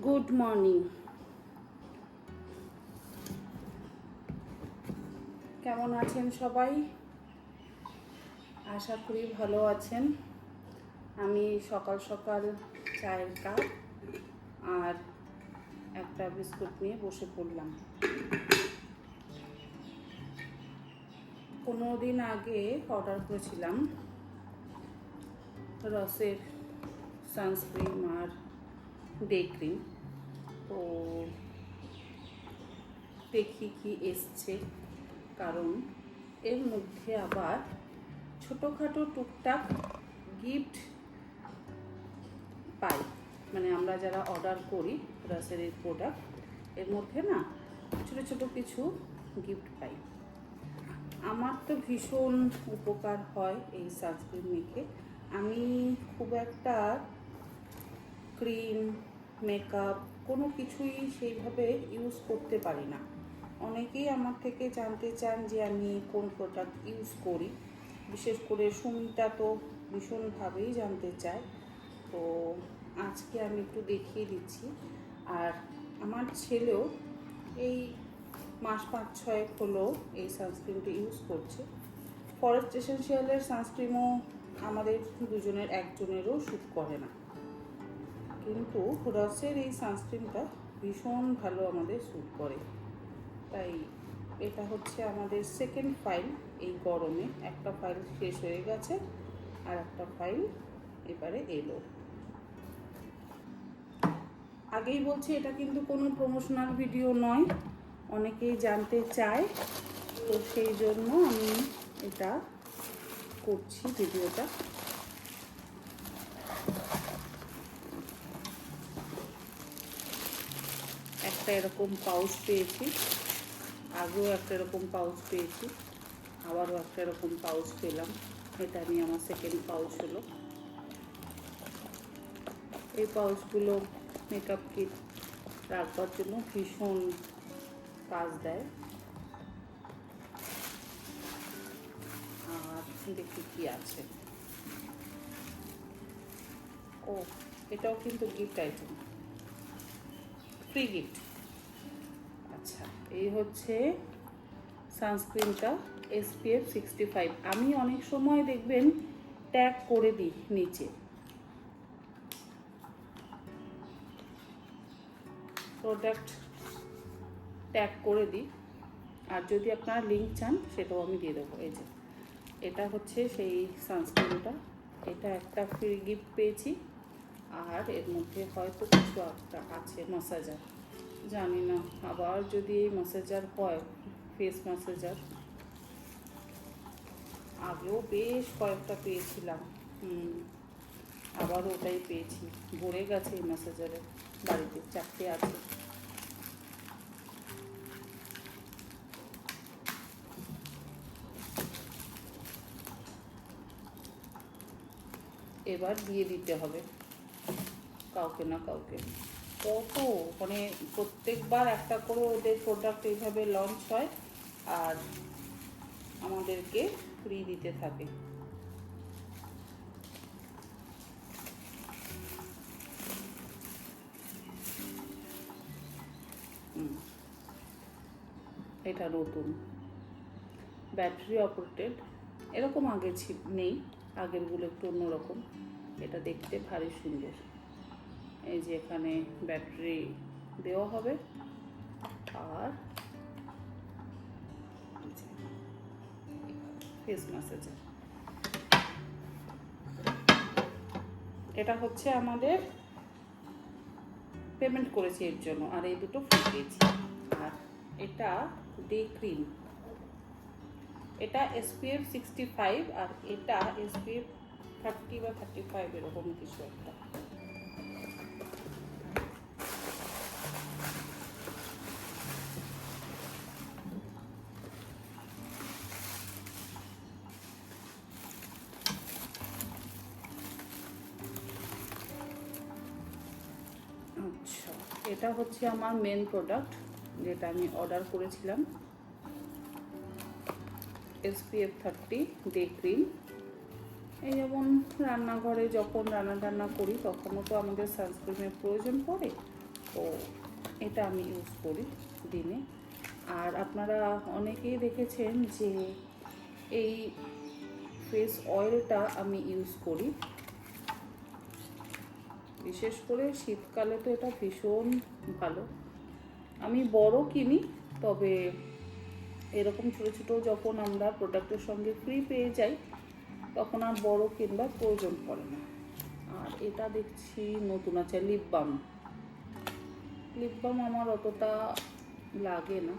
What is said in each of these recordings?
Good morning. কেমন আছেন সবাই? আশা করি ভালো আছেন। আমি সকাল সকাল চায়ের কাপ আর একটা বিস্কুট নিয়ে বসে পড়লাম। 15 দিন আগে অর্ডার করেছিলাম রসের সানস্ক্রিন আর ডে ক্রিম। তো দেখি কি এসছে, কারণ এর মধ্যে আবার ছোটোখাটো টুকটাক গিফট পাই। মানে আমরা যারা অর্ডার করি রসের এই প্রোডাক্ট, এর মধ্যে না ছোটো ছোটো কিছু গিফট পাই। আমার তো ভীষণ উপকার হয় এই সানস্ক্রিন মেখে। আমি খুব একটা ক্রিম মেকআপ কোনো কিছুই সেইভাবে ইউজ করতে পারি না। অনেকেই আমার থেকে জানতে চান যে আমি কোন প্রোডাক্ট ইউজ করি। বিশেষ করে সুমিতা তো ভীষণভাবেই জানতে চায়। তো আজকে আমি একটু দেখিয়ে দিচ্ছি। আর আমার ছেলেও এই মাস 5-6 হলো এই সানস্ক্রিনটা ইউজ করছে। ফরেস্ট এসেনশিয়ালের সানস্ক্রিনও আমাদের দুজনের একজনেরও শ্যুট করে না, কিন্তু রসের এই সানস্ক্রিনটা ভীষণ ভালো আমাদের শ্যুট করে। তাই এটা হচ্ছে আমাদের সেকেন্ড ফাইল এই গরমে। একটা ফাইল শেষ হয়ে গেছে আর একটা ফাইল এবারে এলো। আগেই বলছি, এটা কিন্তু কোনো প্রমোশনাল ভিডিও নয়, অনেকেই জানতে চায়, তো সেই জন্য আমি এটা করছি ভিডিওটা। একটা এরকম পাউচ পেয়েছি, আগেও একটা এরকম পাউচ পেয়েছি, আবারও একটা এরকম পাউচ পেলাম। এটা নিয়ে আমার সেকেন্ড পাউচ হলো। এই পাউচগুলো মেকআপ কিট রাখবার জন্য ভীষণ কাজ দেয়। আর দেখি কি আছে। ও, এটাও কিন্তু গিফট আইটেম, ফ্রি গিফট। আচ্ছা, এই হচ্ছে সানস্ক্রিনটা SPF 65। আমি অনেক সময় দেখবেন ট্যাগ করে দিই নিচে, প্রোডাক্ট ট্যাগ করে দিই। আর যদি আপনারা লিঙ্ক চান সেটাও আমি দিয়ে দেবো। এই যে এটা হচ্ছে সেই সানস্ক্রিনটা, এটা একটা ফ্রি গিফট পেয়েছি। আর এর মধ্যে হয়তো কিছু একটা আছে ম্যাসাজার, জানি না। আবার যদি এই ম্যাসাজার হয়, ফেস ম্যাসাজার, আগেও বেশ কয়েকটা পেয়েছিলাম, আবার ওটাই পেয়েছি। ভরে গেছে এই ম্যাসাজারের, বাড়িতে 4টে আছে। এবার দিয়ে দিতে হবে কাউকে না কাউকে। কত মানে প্রত্যেকবার একটা করে ওদের প্রোডাক্ট এইভাবে লঞ্চ হয় আর আমাদেরকে ফ্রি দিতে থাকে। এটা নতুন ব্যাটারি অপারেটেড, এরকম আগে নেই, আগেরগুলো একটু অন্যরকম। এটা দেখতে ভারী সুন্দর। এই যে এখানে ব্যাটারি দেওয়া হবে আর ফেস ম্যাসাজার। এটা হচ্ছে আমাদের পেমেন্ট করেছি এর জন্য, আর এই দুটো ফ্রি পেয়েছি। আর এটা ডে ক্রিম, এটা SPF 65 আর এটা SPF 30 বা 35 এরকম কিছু একটা। আচ্ছা, এটা হচ্ছে আমার মেন প্রোডাক্ট যেটা আমি অর্ডার করেছিলাম, SPF 30 ডে ক্রিম। এই যেমন রান্নাঘরে যখন রান্না করি তখনও তো আমাদের সানস্ক্রিনের প্রয়োজন পড়ে। তো এটা আমি ইউজ করি দিনে। আর আপনারা অনেকেই দেখেছেন যে এই ফেস অয়েলটা আমি ইউজ করি, বিশেষ করে শীতকালে তো এটা ভীষণ ভালো। আমি বড় কিনি, তবে এরকম ছোটো ছোটো যখন আমরা প্রোডাক্টের সঙ্গে ফ্রি পেয়ে যাই তখন আর বড় কিনবার প্রয়োজন পড়ে না। আর এটা দেখছি নতুন আছে লিপ বাম। লিপ বাম আমার অতটা লাগে না,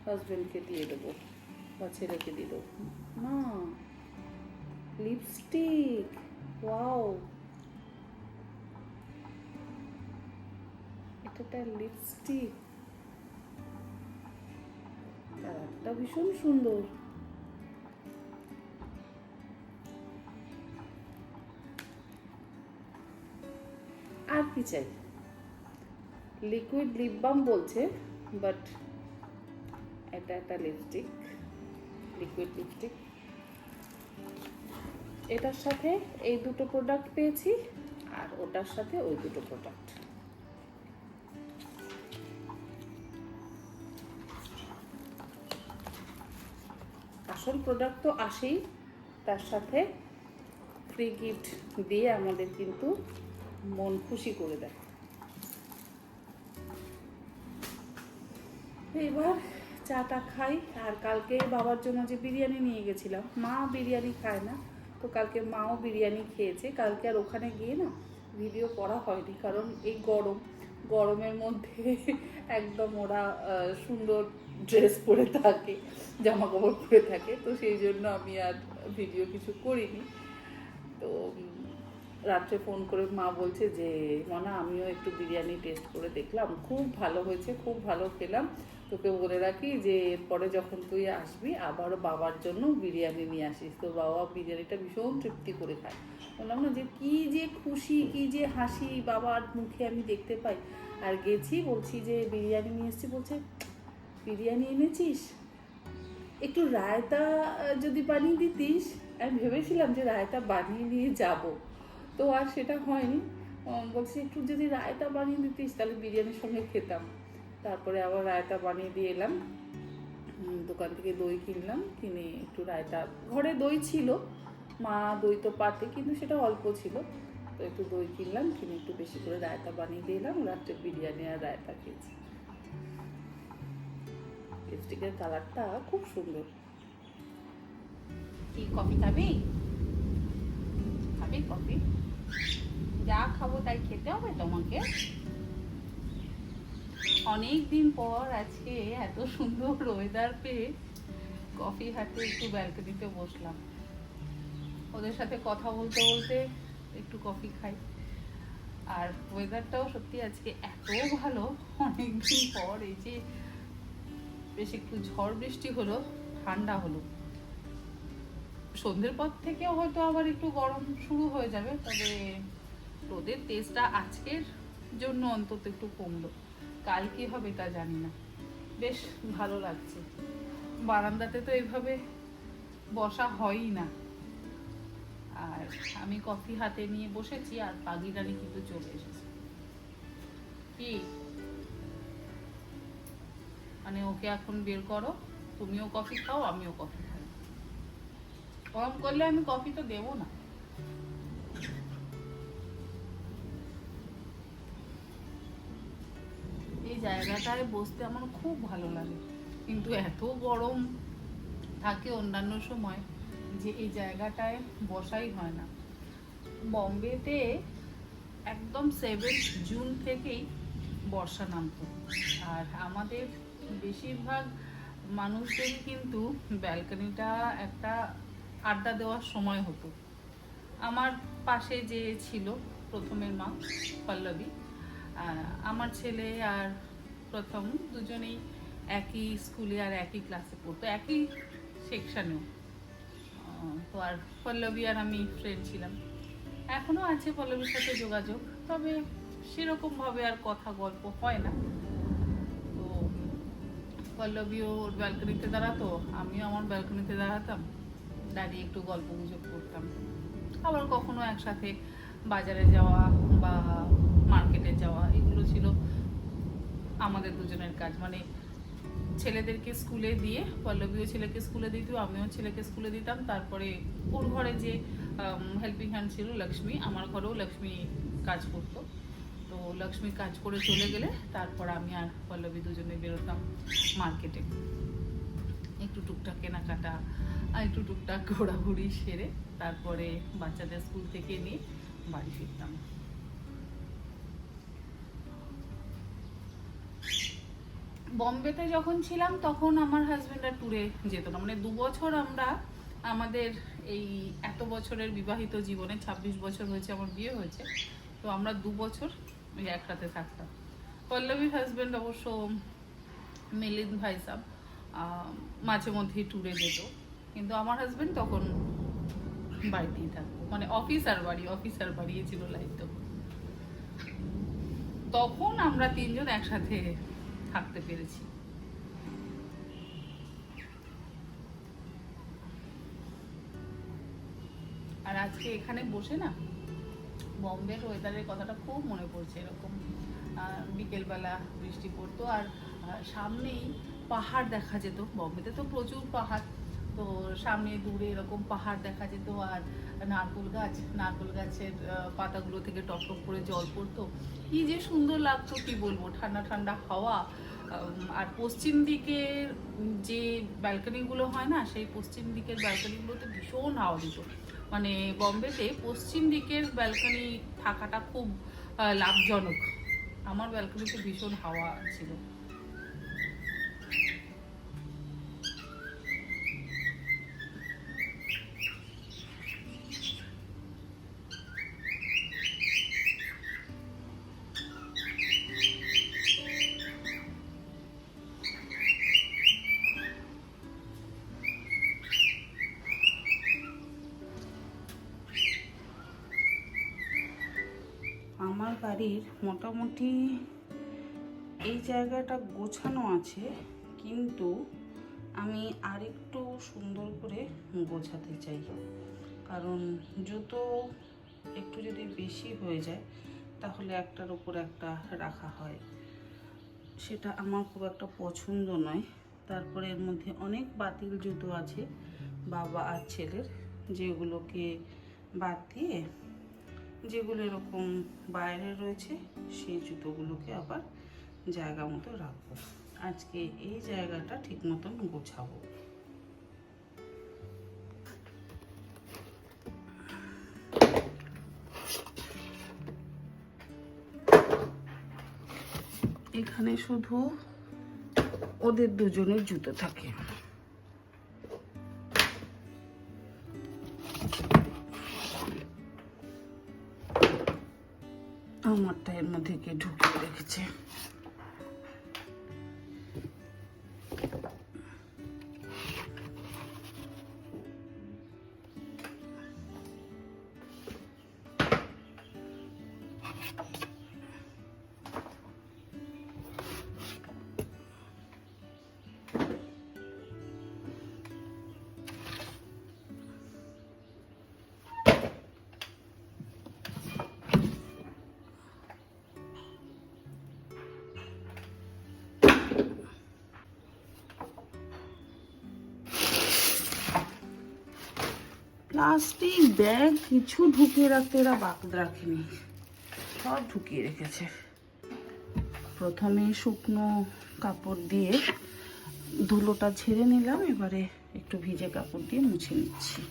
হাজব্যান্ডকে দিয়ে দেবো বা ছেলেকে দিয়ে দেবো। না, লিপস্টিক, ওয়াও, এটা লিপস্টিক, কালারটা ভীষণ সুন্দর। আর কি চাই? লিকুইড লিপ বাম বলছে, বাট এটা একটা লিপস্টিক, লিকুইড লিপস্টিক। এটার সাথে এই দুটো প্রোডাক্ট পেয়েছি, আর ওটার সাথে ওই দুটো প্রোডাক্ট। আসল প্রোডাক্ট তো আসেই, তার সাথে ফ্রি গিফট দিয়ে আমাদের কিন্তু মন খুশি করে দেয়। এবার চাটা খাই। আর কালকে বাবার জন্য যে বিরিয়ানি নিয়ে গেছিলাম, মা বিরিয়ানি খায় না, তো কালকে মাও বিরিয়ানি খেয়েছে। কালকে আর ওখানে গিয়ে না ভিডিও করা হয়নি, কারণ এই গরমের মধ্যে একদম ওরা সুন্দর ড্রেস পরে থাকে, জামা কাপড় পরে থাকে, তো সেই জন্য আমি আর ভিডিও কিছু করিনি। তো রাত্রে ফোন করে মা বলছে যে মনা আমিও একটু বিরিয়ানি টেস্ট করে দেখলাম, খুব ভালো হয়েছে, খুব ভালো খেলাম, তোকে বলে রাখি যে এরপরে যখন তুই আসবি আবারও বাবার জন্য বিরিয়ানি নিয়ে আসিস। তো বাবা বিরিয়ানিটা ভীষণ তৃপ্তি করে খায়। বললাম না যে কী যে খুশি, কী যে হাসি বাবার মুখে আমি দেখতে পাই। আর গেছি, বলছি যে বিরিয়ানি নিয়ে এসেছি, বলছে বিরিয়ানি এনেছিস, একটু রায়তা যদি বানিয়ে দিতিস। আমি ভেবেছিলাম যে রায়তা বানিয়ে নিয়ে যাব, তো আর সেটা হয়নি। বলছি একটু যদি রায়তা বানিয়ে দিতিস তাহলে বিরিয়ানির সঙ্গে খেতাম। তারপরে আবার রায়তা বানিয়ে দিয়ে এলাম, দোকান থেকে দই কিনলাম, কিনে একটু রায়তা, ঘরে দই ছিল, মা দই তো পাতে, কিন্তু সেটা অল্প ছিল, তো একটু দই কিনলাম, কিনে একটু বেশি করে রায়তা বানিয়ে দিয়ে এলাম। রাত্রে বিরিয়ানি আর রায়তা খেয়েছি। লিপস্টিকের কালারটা খুব সুন্দর। কি কফি খাবি? খাবি কফি? যা খাবো তাই খেতে হবে তোমাকে। অনেক দিন পর আজকে এত সুন্দর ওয়েদার পেয়ে কফি হাতে একটু ব্যালকনিতে বসলাম, ওদের সাথে কথা বলতে বলতে একটু কফি খাই। আর ওয়েদারটাও সত্যি আজকে এত ভালো, অনেকদিন পর এই যে বেশ একটু ঝড় বৃষ্টি হলো, ঠান্ডা হলো। সন্ধ্যের পর থেকেও হয়তো আবার একটু গরম শুরু হয়ে যাবে, তবে রোদের তেজটা আজকের জন্য অন্তত একটু কমলো। কাল কি হবে তা জানি না। বেশ ভালো লাগছে। বারান্দাতে তো এইভাবে বসা হয়ই না। আর আমি কফি হাতে নিয়ে বসেছি, আর পাগলি রানী কিন্তু চলে এসেছে। কি মানে ওকে এখন বের করো, তুমিও কফি খাও আমিও কফি খাই। গরম করলে আমি কফি তো দেবো না। এই জায়গাটায় বসতে আমার খুব ভালো লাগে, কিন্তু এত গরম থাকে অন্যান্য সময় যে এই জায়গাটায় বসাই হয় না। বম্বেতে একদম 7 জুন থেকেই বর্ষা নামতো, আর আমাদের বেশিরভাগ মানুষদেরই কিন্তু ব্যালকনিটা একটা আড্ডা দেওয়ার সময় হতো। আমার পাশে যে ছিল প্রথমের মা পল্লবী, আমার ছেলে আর প্রথম দুজনেই একই স্কুলে আর একই ক্লাসে পড়তো, একই সেকশানেও। তো আর পল্লবী আর আমি ফ্রেন্ড ছিলাম, এখনও আছে পল্লবীর সাথে যোগাযোগ, তবে সেরকমভাবে আর কথা গল্প হয় না। তো পল্লবীও ওর ব্যালকনিতে দাঁড়াতো, আমিও আমার ব্যালকনিতে দাঁড়াতাম, দাঁড়িয়ে একটু গল্প গুজব করতাম। আবার কখনো একসাথে বাজারে যাওয়া বা মার্কেটে যাওয়া, এগুলো ছিল আমাদের দুজনের কাজ। মানে ছেলেদেরকে স্কুলে দিয়ে, পল্লবীও ছেলেকে স্কুলে দিত, আমিও ছেলেকে স্কুলে দিতাম। তারপরে ওর ঘরে যে হেল্পিং হ্যান্ড ছিল লক্ষ্মী, আমার ঘরেও লক্ষ্মী কাজ করতো। তো লক্ষ্মী কাজ করে চলে গেলে তারপর আমি আর পল্লবী দুজনে বেরোতাম মার্কেটে, একটু টুকটাক কেনাকাটা আর একটু টুকটাক ঘোরাঘুরি সেরে তারপরে বাচ্চাদের স্কুল থেকে নিয়ে বাড়ি ফিরতাম। বম্বেতে যখন ছিলাম তখন আমার হাজব্যান্ড আর ট্যুরে যেত না। মানে 2 বছর আমরা আমাদের এই এত বছরের বিবাহিত জীবনে, 26 বছর হয়েছে আমার বিয়ে হয়েছে, তো আমরা 2 বছর ওই একসাথে থাকতাম। পল্লবীর হাজব্যান্ড অবশ্য মিলিন্দ ভাই সাহেব মাঝে মধ্যেই ট্যুরে যেত, কিন্তু আমার হাজব্যান্ড তখন বাড়িতেই থাকতো। মানে অফিসার বাড়িয়ে ছিল লাইফ। তখন আমরা 3 জন একসাথে থাকতে পেরেছি। আর আজকে এখানে বসে না বম্বের ওয়েদারের কথাটা খুব মনে পড়ছে। এরকম বিকেলবেলা বৃষ্টি পড়তো আর সামনেই পাহাড় দেখা যেত। বম্বেতে তো প্রচুর পাহাড়, তো সামনে দূরে এরকম পাহাড় দেখা যেত আর নারকেল গাছের পাতাগুলো থেকে টপ টপ করে জল পড়তো। কি যে সুন্দর লাগতো, কি বলবো। ঠান্ডা ঠান্ডা হাওয়া। আর পশ্চিম দিকের যে ব্যালকনিগুলো হয় না, সেই পশ্চিম দিকের ব্যালকনিগুলোতে ভীষণ হাওয়া দিত। মানে বম্বেতে পশ্চিম দিকের ব্যালকনি থাকাটা খুব লাভজনক। আমার ব্যালকনিতে ভীষণ হাওয়া ছিল। আমার বাড়ির মোটামুটি এই জায়গাটা গোছানো আছে, কিন্তু আমি আরেকটু সুন্দর করে গোছাতে চাই। কারণ জুতো একটু যদি বেশি হয়ে যায় তাহলে একটার উপর একটা রাখা হয়, সেটা আমার খুব একটা পছন্দ নয়। তারপরে এর মধ্যে অনেক বাতিল জুতো আছে বাবা আর ছেলের, যেগুলোকে বাদ দিয়ে যেগুলো এরকম বাইরে রয়েছে সেই জুতোগুলোকে আবার জায়গা মতো রাখবো। আজকে এই জায়গাটা ঠিক মতন গোছাবো। এখানে শুধু ওদের দুজনের জুতো থাকে। আমারটা এর মধ্যে কে ঢুকিয়ে রেখেছে। প্লাস্টিক ব্যাগ কিছু ঢুকিয়ে রাখতে এরা বাদ রাখেনি, সব ঢুকিয়ে রেখেছে। প্রথমে শুকনো কাপড় দিয়ে ধুলোটা ঝেড়ে নিলাম, এবারে একটু ভিজে কাপড় দিয়ে মুছে নিচ্ছি।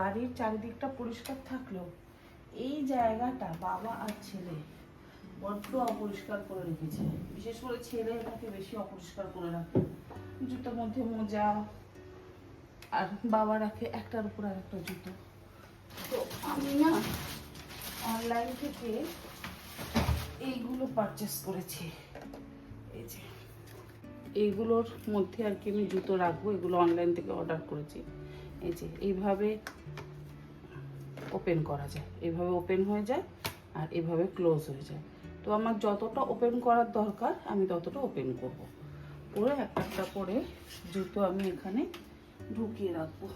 বাড়ির চারিদিকটা পরিষ্কার থাকলেও এই জায়গাটা বাবা আর ছেলে বড্ড অপরিষ্কার করে রেখেছে। বিশেষ করে ছেলে এটাকে বেশি অপরিষ্কার করে রাখে। জুতোর মধ্যে মোজা, আর বাবা রাখে একটার উপর আর একটা জুতো। তো আমি না অনলাইন থেকে এইগুলো পারচেস করেছি। এইগুলোর মধ্যে আর কি আমি জুতো রাখবো। এগুলো অনলাইন থেকে অর্ডার করেছি। এই যে এইভাবে ওপেন করা যায়, এইভাবে ওপেন হয়ে যায় আর এইভাবে ক্লোজ হয়ে যায়। তো আমার যতটা ওপেন করার দরকার আমি ততটা ওপেন করব। করে একটা একটা করে জুতো আমি এখানে ঢুকিয়ে রাখবো।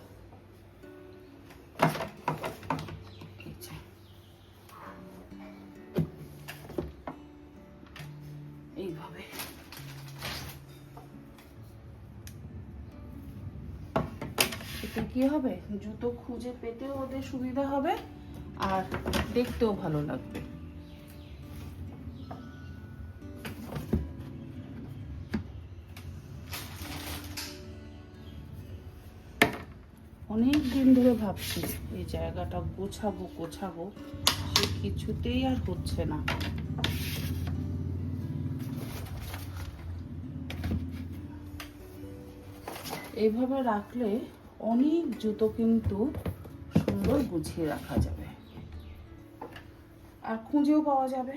এইভাবে এতে কি হবে, জুতো খুঁজে পেতেও ওদের সুবিধা হবে আর দেখতেও ভালো লাগবে। অনেক দিন ধরে ভাবছি এই জায়গাটা গোছাবো গোছাবো, সে কিছুতেই আর হচ্ছে না। এইভাবে রাখলে অনেক জুতো কিন্তু সুন্দর গুছিয়ে রাখা যাবে আর খুঁজেও পাওয়া যাবে।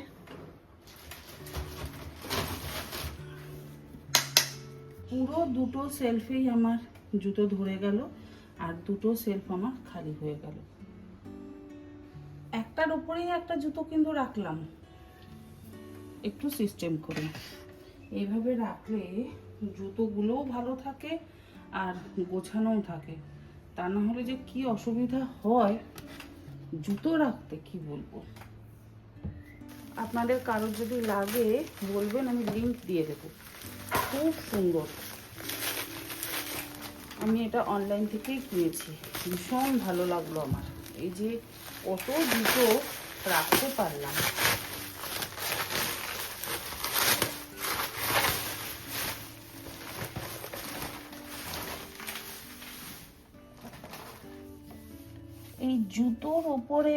পুরো দুটো সেলফেই আমার জুতো ধরে গেল আর দুটো সেলফ আমার খালি হয়ে গেল। একটার উপরেই একটা জুতো কিন্তু রাখলাম একটু সিস্টেম করে। এইভাবে রাখলে জুতোগুলোও ভালো থাকে আর গোছানোও থাকে। তা না হলে যে কি অসুবিধা হয় জুতো রাখতে, কি বলবো। আপনাদের কারোর যদি লাগে বলবেন, আমি লিংক দিয়ে দেবো। খুব সুন্দর, আমি এটা অনলাইন থেকেই কিনেছি, ভীষণ ভালো লাগলো আমার। এই যে কত জুতো রাখতে পারলাম। এই জুতোর ওপরে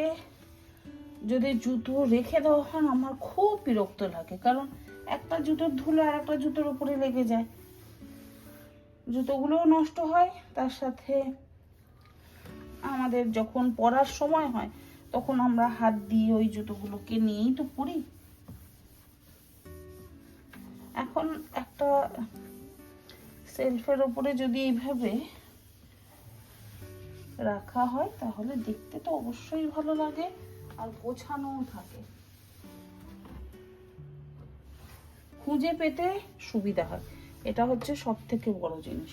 যদি জুতো রেখে দেওয়া হয় আমার খুব বিরক্ত লাগে, কারণ একটা জুতোর ধুলো আর একটা জুতোর উপরে লেগে যায়, জুতোগুলোও নষ্ট হয়। তার সাথে আমাদের যখন পরার সময় হয় তখন আমরা হাত দিয়ে ওই জুতোগুলোকে নিয়েই তো পরি। এখন একটা সেলফের ওপরে যদি এইভাবে রাখা হয় তাহলে দেখতে তো অবশ্যই ভালো লাগে আর গোছানোও থাকে, খুঁজে পেতে সুবিধা হয়। এটা হচ্ছে সব থেকে বড় জিনিস।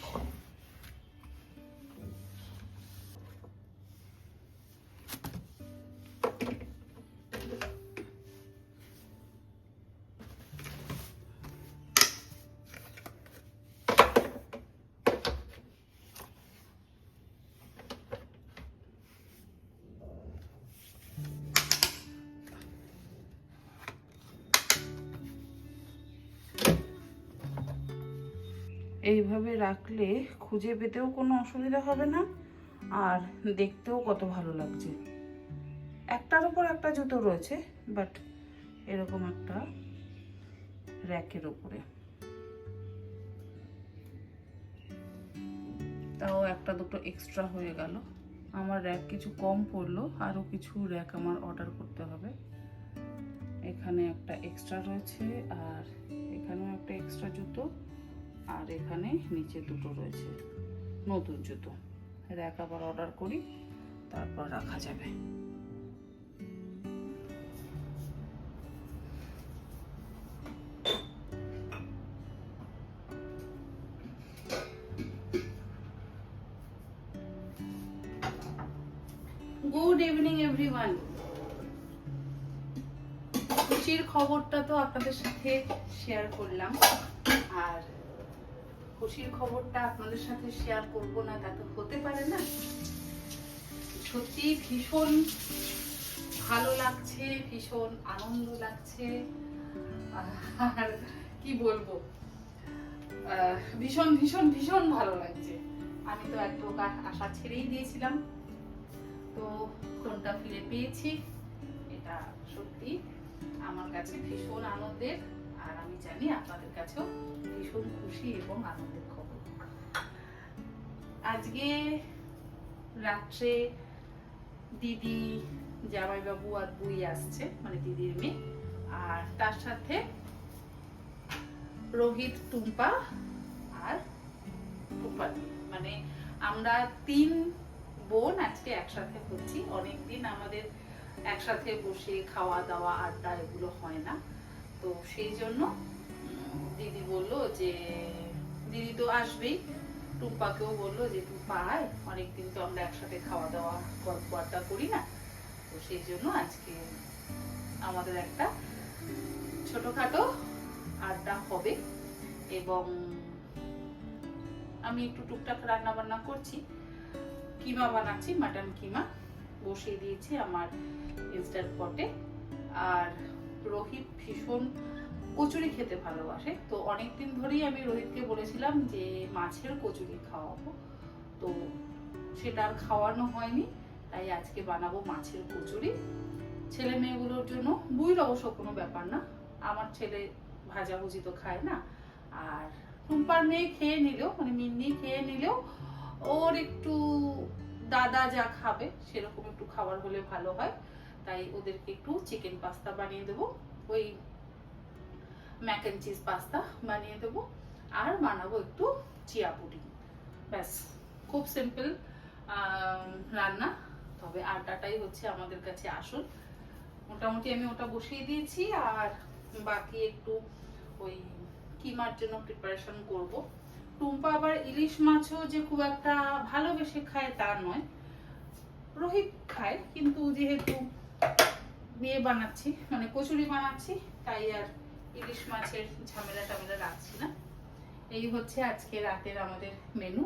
এইভাবে রাখলে খুঁজে পেতেও কোনো অসুবিধা হবে না আর দেখতেও কত ভালো লাগছে। একটার উপর একটা জুতো রয়েছে, বাট এরকম একটা র্যাকের উপরে, তাও একটা দুটো এক্সট্রা হয়ে গেল। আমার র্যাক কিছু কম পড়লো, আরও কিছু র্যাক আমার অর্ডার করতে হবে। এখানে একটা এক্সট্রা রয়েছে আর এখানেও একটা এক্সট্রা জুতো আর এখানে নিচে দুটো রয়েছে নতুন জুতো। র্যাক আবার অর্ডার করি, তারপর রাখা যাবে। Good evening everyone. খুশির খবরটা তো আপনাদের সাথে শেয়ার করলাম, আর খুশির খবরটা আপনাদের সাথে শেয়ার করব না তা তো হতে পারে না। সত্যি ভীষণ ভালো লাগছে, ভীষণ আনন্দ লাগছে, আর কি বলবো, ভীষণ ভীষণ ভীষণ ভালো লাগছে। আমি তো এক প্রকার আশা ছেড়েই দিয়েছিলাম, তো ফোনটা ফিরে পেয়েছি। এটা সত্যি আমার কাছে ভীষণ আনন্দের, আর আমি জানি আপনাদের কাছেও ভীষণ খুশি এবং আনন্দের খবর। আজকে রাত্রে দিদি, জামাইবাবু আর বুই আসছে, মানে দিদির মেয়ে, আর তার সাথে রোহিত, টুম্পা টুম্পার মেয়ে। মানে আমরা 3 বোন আজকে একসাথে হচ্ছি। অনেকদিন আমাদের একসাথে বসে খাওয়া দাওয়া আড্ডা এগুলো হয় না, তো সেই জন্য দিদি বললো যে দিদি তো আসবেই, টুম্পাকেও বললো যে টুম্পা আয়, অনেকদিন তো আমরা একসাথে খাওয়া দাওয়া গল্প আড্ডা করি না, তো সেই জন্য আজকে আমাদের একটা ছোটখাটো আড্ডা হবে। এবং আমি একটু টুকটাক রান্না বান্না করছি, কিমা বানাচ্ছি, মাটন কিমা বসিয়ে দিয়েছি আমার ইনস্ট্যান্ট পটে। আর রোহিত ভীষণ কচুরি খেতে ভালোবাসে, তো অনেকদিন ধরেই আমি রোহিতকে বলেছিলাম যে মাছের কচুরি খাওয়াবো, তো সেটা আর খাওয়ানো হয়নি, তাই আজকে বানাবো মাছের কচুরি ছেলে মেয়েগুলোর জন্য। বুইর অবশ্য কোনো ব্যাপার না, আমার ছেলে ভাজাভুজি তো খায় না, আর টুম্পার মেয়ে খেয়ে নিলেও, মানে মিন্নি খেয়ে নিলেও ওর একটু দাদা যা খাবে সেরকম একটু খাবার হলে ভালো হয়, তাই ওদেরকে একটু চিকেন পাস্তা বানিয়ে দেবো, ওই ম্যাক এন্ড চিজ পাস্তা বানিয়ে দেবো, আর বানাবো একটু চিয়া পুডিং। ব্যাস, খুব সিম্পল রান্না, তবে আটাটাই হচ্ছে আমাদের কাছে আসল। মোটামুটি আমি ওটা বসিয়ে দিয়েছি, আর বাকি একটু ওই কিমার জন্য প্রিপারেশন করব। টুম্পা আবার ইলিশ মাছও যে খুব একটা ভালোবেসে খায় তা নয়, রোহিত খায়, কিন্তু যেহেতু বিয়ে বানাচ্ছি, মানে কচুরি বানাচ্ছি, তাই আর ইলিশ মাছের ঝামেলা টামেলা রাখছি না। এই হচ্ছে আজকে রাতের আমাদের মেনু।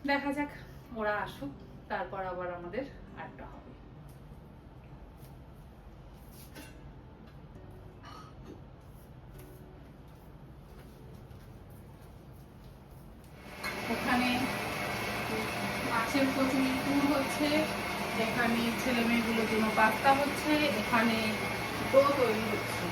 দেখা যাক, ওরা আসুক, তারপর আবার আমাদের আড্ডা হবে। ওখানে মাছের কচুরি পুর হচ্ছে, এখানে ছেলে মেয়েগুলোর জন্য পাস্তা হচ্ছে, এখানে ডো তৈরি হচ্ছে।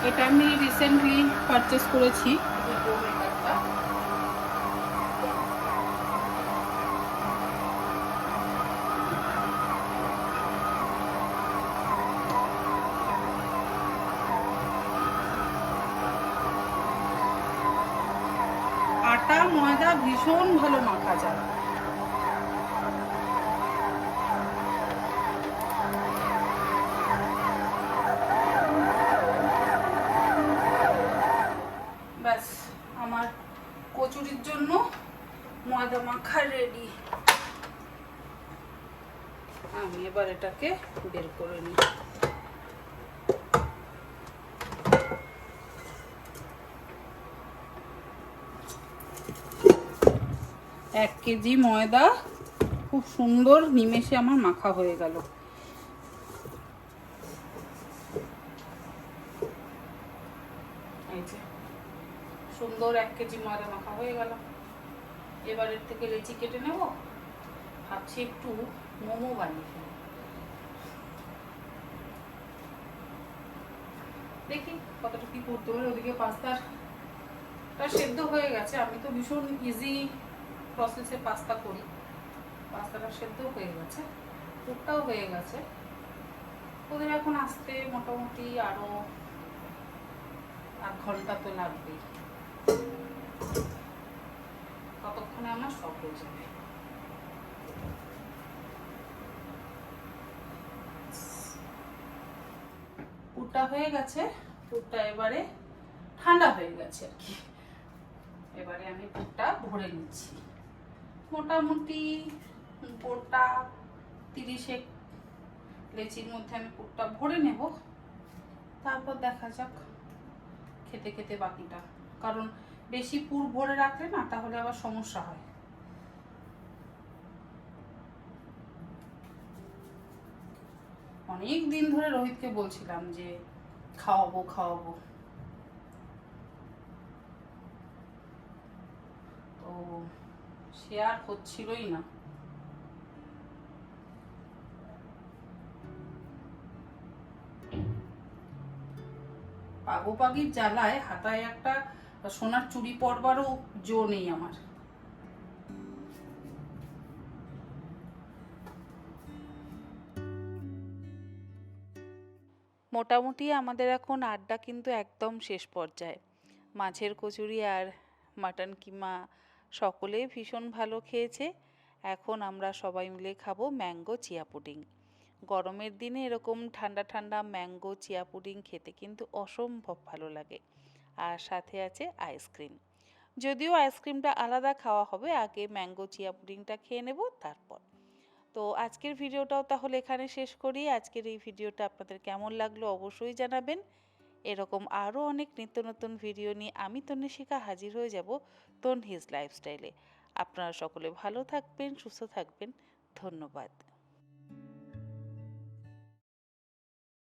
এটা আমি রিসেন্টলি পারচেস করেছি, ডো মেকারটা। আটা ময়দা ভীষণ ভালো মাখা যায়। ব্যাস, আমার কচুরির জন্য ময়দা মাখা রেডি। আমি এবার এটাকে বের করে নিই। 1 কেজি ময়দা খুব সুন্দর নিমেষে আমার মাখা হয়ে গেল। এই যে সুন্দর 1 কেজি ময়দা মাখা হয়ে গেল। এবার এর থেকে লেচি কেটে নেব, ভাবছি একটু মোমো বানিয়ে ফেলি। দেখি কতটা কি করতে পারে। ওদিকে পাস্তাটা সেদ্ধ হয়ে গেছে, আমি তো ভীষণ ইজি প্রসেসে পাস্তা করি। পাস্তাটা সেদ্ধ হয়ে গেছে, পুরটাও হয়ে গেছে। ওদের এখন আসতে মোটামুটি আরো 8 ঘন্টা তো লাগবেই, ততক্ষণে আমার সব হয়ে যাবে। পুরটা হয়ে গেছে, পুরটা এবারে ঠান্ডা হয়ে গেছে আর কি। এবারে আমি পুরটা ভরে নিচ্ছি। মোটামুটি পুরটা 30 লেচির মধ্যে আমি পুরটা ভরে নেব, তারপর দেখা যাক খেতে খেতে বাকিটা। কারণ বেশি পুর ভরে রাখলে না, তাহলে আবার সমস্যা হয়। অনেক দিন ধরে রোহিতকে বলছিলাম যে খাওয়াবো খাওয়াবো, তো সে আর হচ্ছিলই না। পাগোপাগির জ্বালায় হাতায় একটা সোনার চুড়ি পরবারও জো নেই আমার। মোটামুটি আমাদের এখন আড্ডা কিন্তু একদম শেষ পর্যায়ে। মাছের কচুরি আর মাটন কিমা সকলেই ভীষণ ভালো খেয়েছে। এখন আমরা সবাই মিলে খাবো ম্যাঙ্গো চিয়া পুডিং। গরমের দিনে এরকম ঠান্ডা ঠান্ডা ম্যাঙ্গো চিয়া পুডিং খেতে কিন্তু অসম্ভব ভালো লাগে। আর সাথে আছে আইসক্রিম। যদিও আইসক্রিমটা আলাদা খাওয়া হবে, আগে ম্যাঙ্গো চিয়া পুডিংটা খেয়ে নেব তারপর। তো আজকের ভিডিওটাও তাহলে এখানে শেষ করি। আজকের এই ভিডিওটা আপনাদের কেমন লাগলো অবশ্যই জানাবেন। এরকম আরও অনেক নিত্য নতুন ভিডিও নিয়ে আমি তন্নিশিকা হাজির হয়ে যাব তনহিজ লাইফস্টাইলে। আপনারা সকলে ভালো থাকবেন, সুস্থ থাকবেন। ধন্যবাদ।